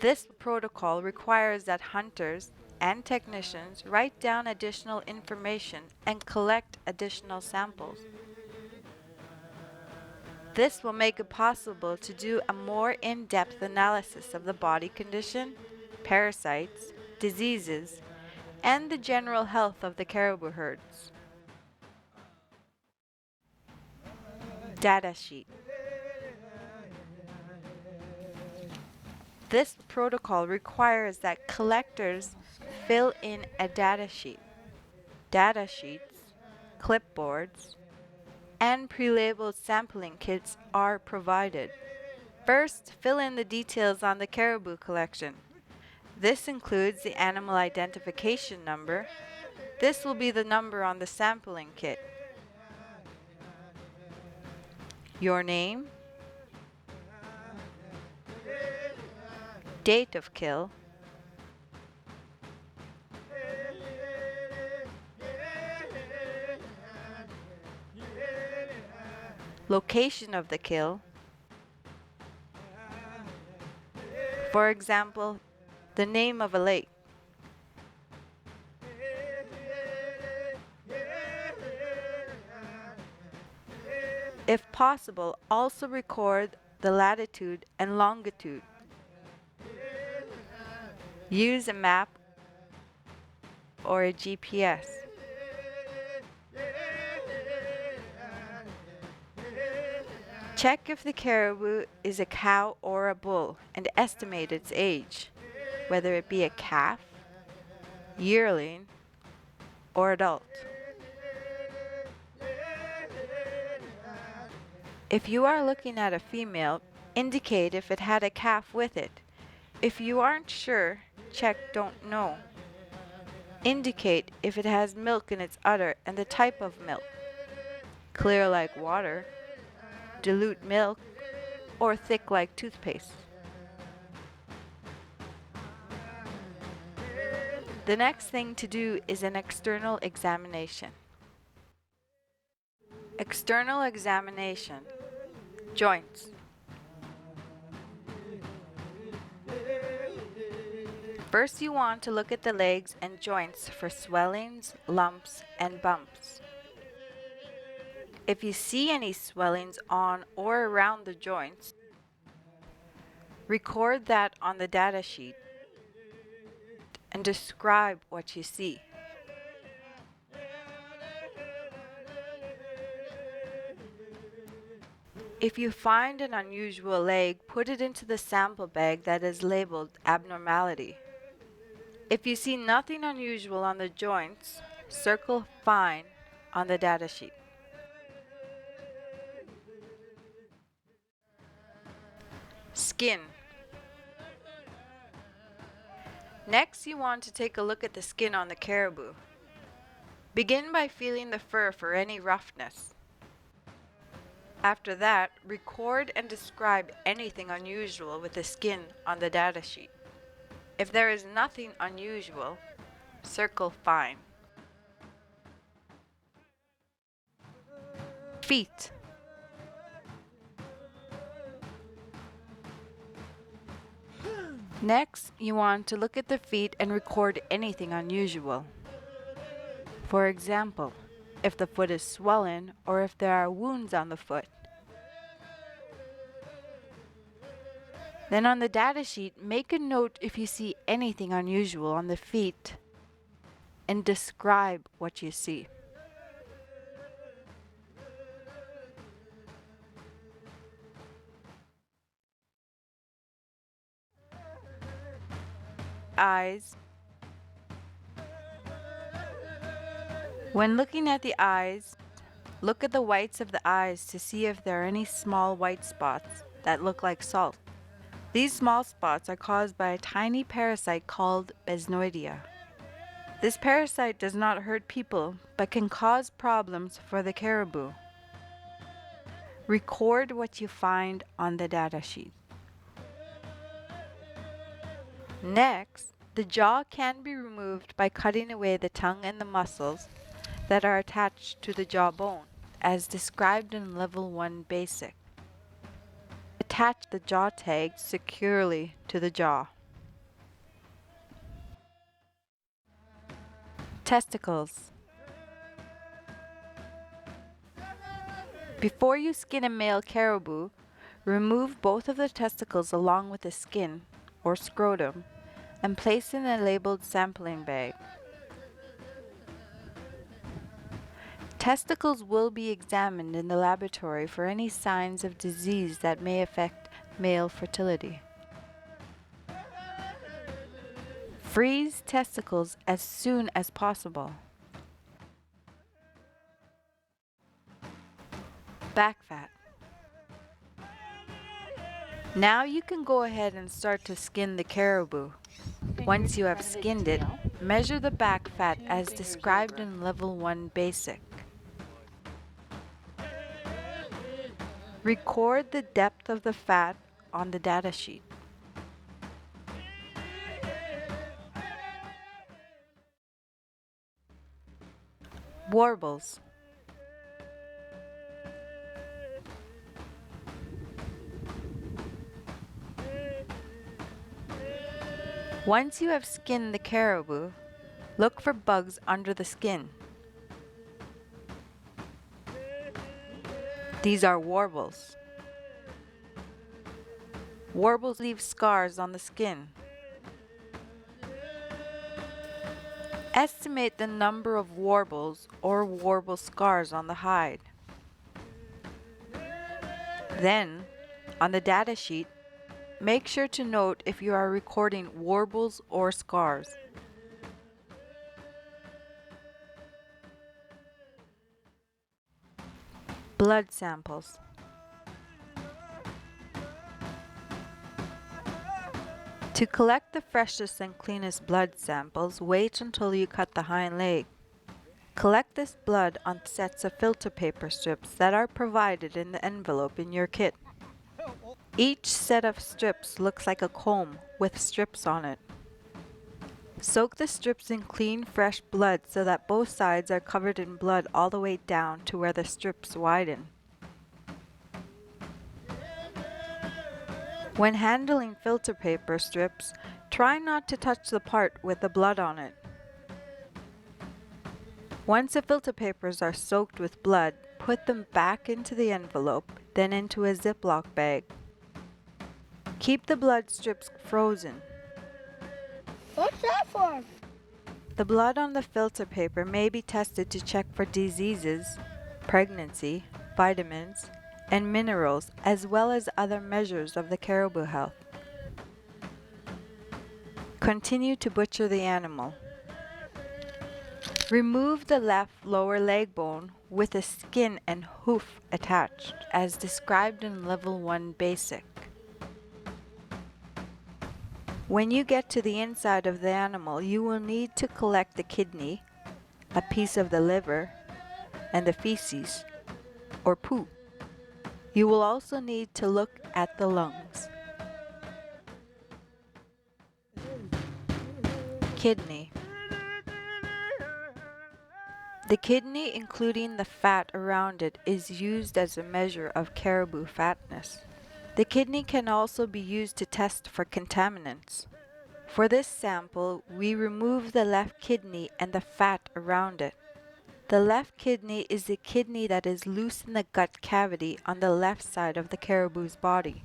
This protocol requires that hunters and technicians write down additional information and collect additional samples. This will make it possible to do a more in-depth analysis of the body condition, parasites, diseases, and the general health of the caribou herds. Data sheet. This protocol requires that collectors fill in a data sheet. Data sheets, clipboards, and pre-labeled sampling kits are provided. First, fill in the details on the caribou collection. This includes the animal identification number. This will be the number on the sampling kit. Your name, date of kill, location of the kill. For example, the name of a lake. If possible, also record the latitude and longitude. Use a map or a GPS. Check if the caribou is a cow or a bull and estimate its age, whether it be a calf, yearling, or adult. If you are looking at a female, indicate if it had a calf with it. If you aren't sure, check don't know. Indicate if it has milk in its udder and the type of milk. Clear like water, dilute milk, or thick like toothpaste. The next thing to do is an external examination. External examination. Joints. First, you want to look at the legs and joints for swellings, lumps, and bumps. If you see any swellings on or around the joints, record that on the data sheet and describe what you see. If you find an unusual leg, put it into the sample bag that is labeled abnormality. If you see nothing unusual on the joints, circle fine on the data sheet. Skin. Next, you want to take a look at the skin on the caribou. Begin by feeling the fur for any roughness. After that, record and describe anything unusual with the skin on the data sheet. If there is nothing unusual, circle fine. Feet. Next, you want to look at the feet and record anything unusual. For example, if the foot is swollen or if there are wounds on the foot. Then on the data sheet, make a note if you see anything unusual on the feet and describe what you see. Eyes. When looking at the eyes, look at the whites of the eyes to see if there are any small white spots that look like salt. These small spots are caused by a tiny parasite called Besnoidea. This parasite does not hurt people, but can cause problems for the caribou. Record what you find on the data sheet. Next, the jaw can be removed by cutting away the tongue and the muscles that are attached to the jawbone, as described in Level 1 Basic. Attach the jaw tag securely to the jaw. Testicles. Before you skin a male caribou, remove both of the testicles along with the skin, or scrotum, and place in a labeled sampling bag. Testicles will be examined in the laboratory for any signs of disease that may affect male fertility. Freeze testicles as soon as possible. Back fat. Now you can go ahead and start to skin the caribou. Once you have skinned it, measure the back fat as described in Level 1 Basic. Record the depth of the fat on the data sheet. Warbles. Once you have skinned the caribou, look for bugs under the skin. These are warbles. Warbles leave scars on the skin. Estimate the number of warbles or warble scars on the hide. Then, on the data sheet, make sure to note if you are recording warbles or scars. Blood samples. To collect the freshest and cleanest blood samples, wait until you cut the hind leg. Collect this blood on sets of filter paper strips that are provided in the envelope in your kit. Each set of strips looks like a comb with strips on it. Soak the strips in clean, fresh blood so that both sides are covered in blood all the way down to where the strips widen. When handling filter paper strips, try not to touch the part with the blood on it. Once the filter papers are soaked with blood, put them back into the envelope, then into a Ziploc bag. Keep the blood strips frozen. What's that for? The blood on the filter paper may be tested to check for diseases, pregnancy, vitamins, and minerals, as well as other measures of the caribou health. Continue to butcher the animal. Remove the left lower leg bone with the skin and hoof attached, as described in Level 1 Basic. When you get to the inside of the animal, you will need to collect the kidney, a piece of the liver, and the feces, or poo. You will also need to look at the lungs. Kidney. The kidney, including the fat around it, is used as a measure of caribou fatness. The kidney can also be used to test for contaminants. For this sample, we remove the left kidney and the fat around it. The left kidney is the kidney that is loose in the gut cavity on the left side of the caribou's body.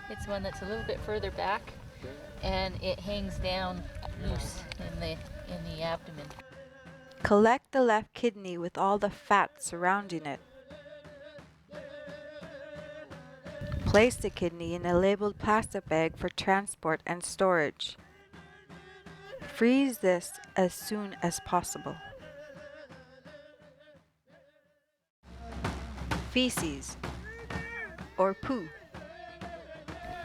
It's one that's a little bit further back, and it hangs down loose in the abdomen. Collect the left kidney with all the fat surrounding it. Place the kidney in a labeled plastic bag for transport and storage. Freeze this as soon as possible. Feces, or poo.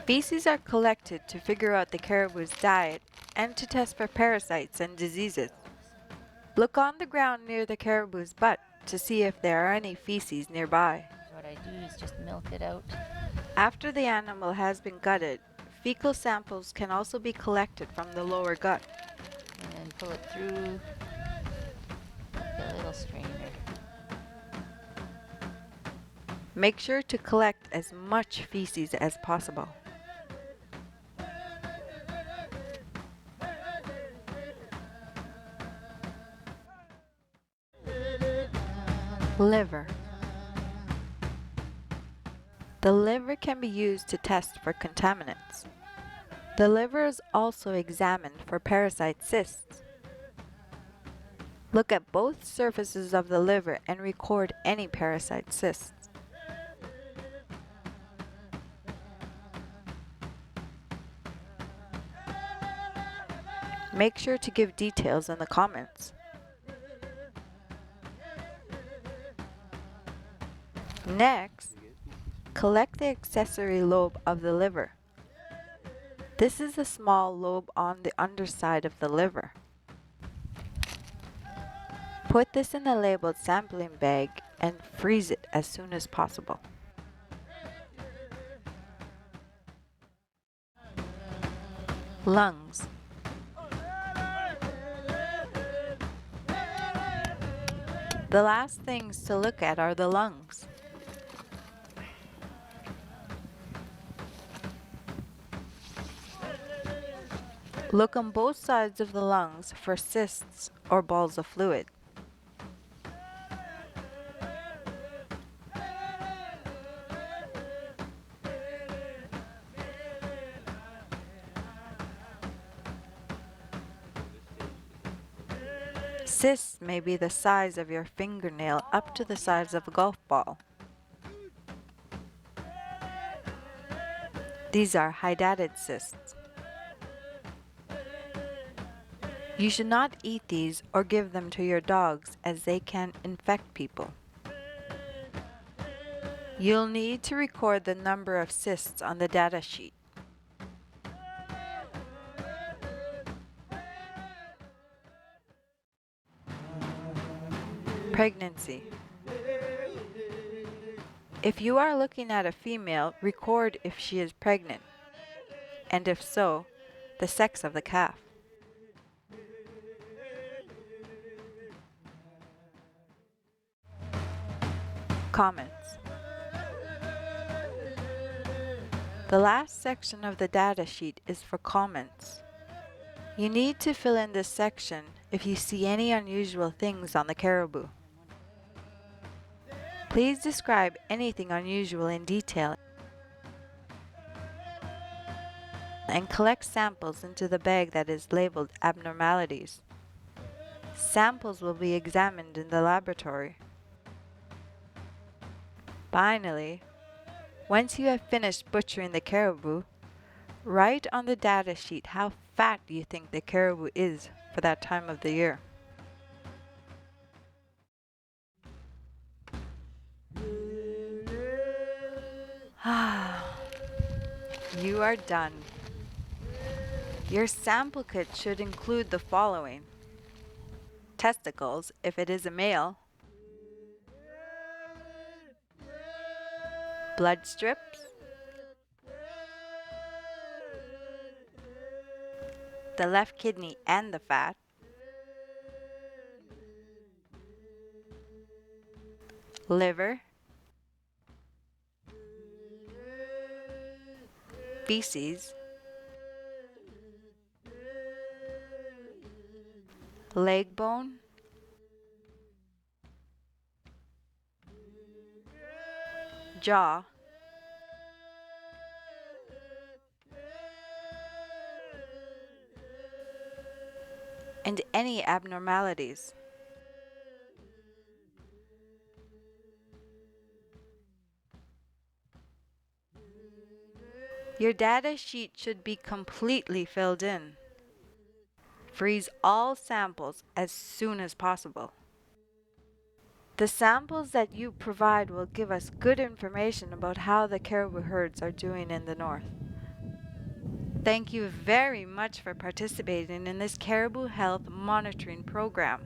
Feces are collected to figure out the caribou's diet and to test for parasites and diseases. Look on the ground near the caribou's butt to see if there are any feces nearby. What I do is just milk it out. After the animal has been gutted, fecal samples can also be collected from the lower gut. And then pull it through the little strainer. Make sure to collect as much feces as possible. Liver. The liver can be used to test for contaminants. The liver is also examined for parasite cysts. Look at both surfaces of the liver and record any parasite cysts. Make sure to give details in the comments. Next, collect the accessory lobe of the liver. This is a small lobe on the underside of the liver. Put this in a labeled sampling bag and freeze it as soon as possible. Lungs. The last things to look at are the lungs. Look on both sides of the lungs for cysts or balls of fluid. Cysts may be the size of your fingernail up to the size of a golf ball. These are hydatid cysts. You should not eat these or give them to your dogs as they can infect people. You'll need to record the number of cysts on the data sheet. Pregnancy. If you are looking at a female, record if she is pregnant, and if so, the sex of the calf. Comments. The last section of the data sheet is for comments. You need to fill in this section if you see any unusual things on the caribou. Please describe anything unusual in detail and collect samples into the bag that is labeled abnormalities. Samples will be examined in the laboratory. Finally, once you have finished butchering the caribou, write on the data sheet how fat you think the caribou is for that time of the year. You are done. Your sample kit should include the following: testicles if it is a male, blood strips, the left kidney and the fat, liver, feces, leg bone, jaw, and any abnormalities. Your data sheet should be completely filled in. Freeze all samples as soon as possible. The samples that you provide will give us good information about how the caribou herds are doing in the north. Thank you very much for participating in this caribou health monitoring program.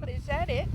Is that it?